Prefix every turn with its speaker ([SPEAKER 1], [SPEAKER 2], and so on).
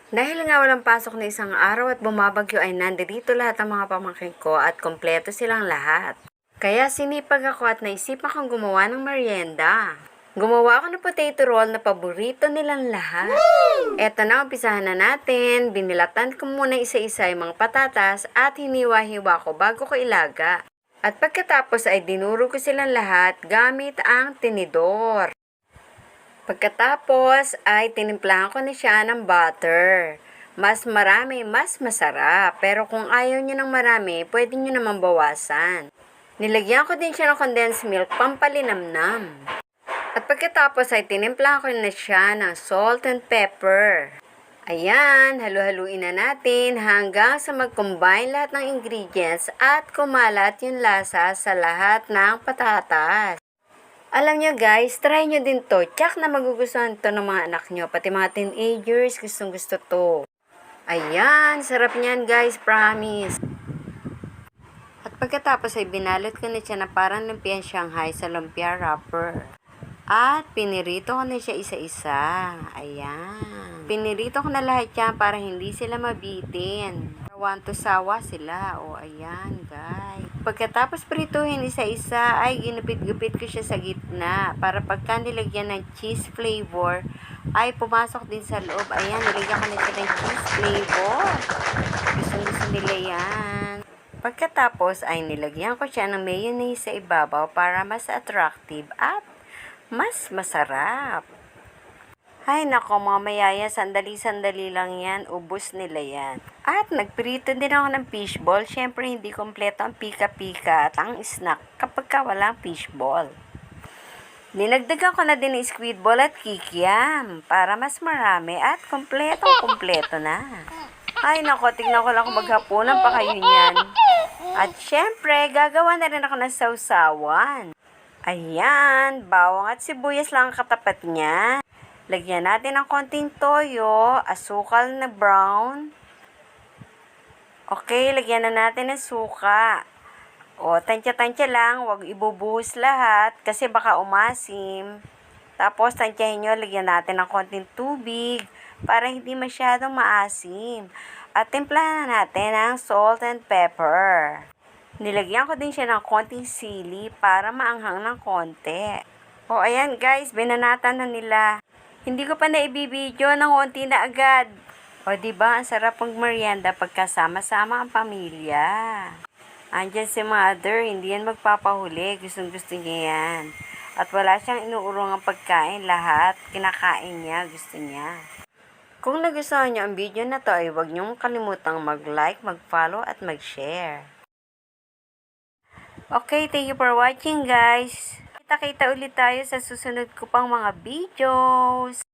[SPEAKER 1] Dahil nga walang pasok na isang araw at bumabagyo ay nandito lahat ang mga pamangkin ko at kompleto silang lahat. Kaya sinipag ako at naisipan kong gumawa ng merienda. Gumawa ako ng potato roll na paborito nilang lahat. Eto na, umpisahan na natin. Binilatan ko muna isa-isa yung mga patatas at hiniwa-hiwa ko bago ko ilaga. At pagkatapos ay dinuro ko silang lahat gamit ang tinidor. Pagkatapos ay tinimplahan ko na siya ng butter. Mas marami, mas masarap. Pero kung ayaw nyo ng marami, pwede nyo naman bawasan. Nilagyan ko din siya ng condensed milk, pampalinamnam. At pagkatapos ay tinimplahan ko na siya ng salt and pepper. Ayan, halu-haluin na natin hanggang sa mag-combine lahat ng ingredients at kumalat yung lasa sa lahat ng patatas. Alam nyo guys, try nyo din to. Tsak na magugustuhan to ng mga anak nyo. Pati mga teenagers, gustong gusto to. Ayan, sarap niyan guys, promise. At pagkatapos ay binalot ko na siya na parang lumpiang Shanghai sa lumpia wrapper. At pinirito ko na siya isa-isa. Ayan. Pinirito ko na lahat yan para hindi sila mabitin. Want to sawa sila. O, ayan, guys. Pagkatapos prituhin isa-isa, ay ginupit-gupit ko siya sa gitna. Para pagka nilagyan ng cheese flavor, ay pumasok din sa loob. Ayan, nilagyan ko na siya ng cheese flavor. Gusto nila yan. Pagkatapos, ay nilagyan ko siya ng mayonnaise sa ibabaw para mas attractive at mas masarap. Ay nako mga mayaya, sandali-sandali lang yan, ubos nila yan. At nagprito din ako ng fishball, syempre hindi kompleto ang pika-pika at ang snack kapag ka walang fishball. Dinagdagan ko na din ng squid ball at kikiam para mas marami at kompleto na. Ay nako, tignan ko lang kung maghapunan pa kayo niyan. At syempre, gagawa na rin ako ng sausawan. Ayan, bawang at sibuyas lang ang katapat niya. Lagyan natin ng konting toyo, asukal na brown. Okay, lagyan na natin ng suka. O, tansya-tansya lang, huwag ibubuhos lahat kasi baka umasim. Tapos, tansyahin nyo, lagyan natin ng konting tubig para hindi masyadong maasim. At timplahan na natin ng salt and pepper. Nilagyan ko din siya ng konting sili para maanghang ng konti. O ayan guys, binanatan na nila. Hindi ko pa naibibidyo ng konti na agad. O diba, ang sarap ng merienda pagkasama-sama ang pamilya. Andyan si mother, hindi yan magpapahuli. Gustong-gusto niya yan. At wala siyang inuurong ang pagkain. Lahat, kinakain niya, gusto niya. Kung nagustuhan niyo ang video na to, ay huwag niyong kalimutang mag-like, mag-follow at mag-share. Okay, thank you for watching guys. Kita-kita ulit tayo sa susunod ko pang mga videos.